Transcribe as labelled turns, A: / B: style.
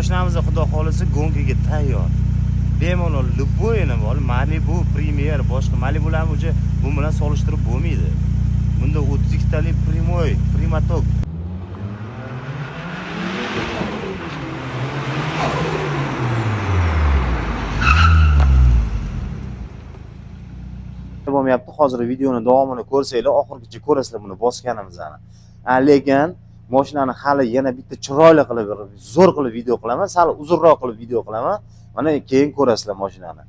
A: Mashinamiz xudo xolisa gonkaga tayyor. Bemalol любойni bor, Malibu, Premier, boshqa Malibularni уже bu bilan solishtirib bo'lmaydi. Bunda 32 talik primoy, primatok. Bo'lmayapti. Hozir videoni davomini ko'rsanglar, oxirigacha ko'rasizlar buni bosganimizni. Lekin mashinani hali yana bitta chiroyli qilib, zo'r qilib video qilaman, sal uzunroq qilib video qilaman. Mana keyin ko'rasizlar mashinani.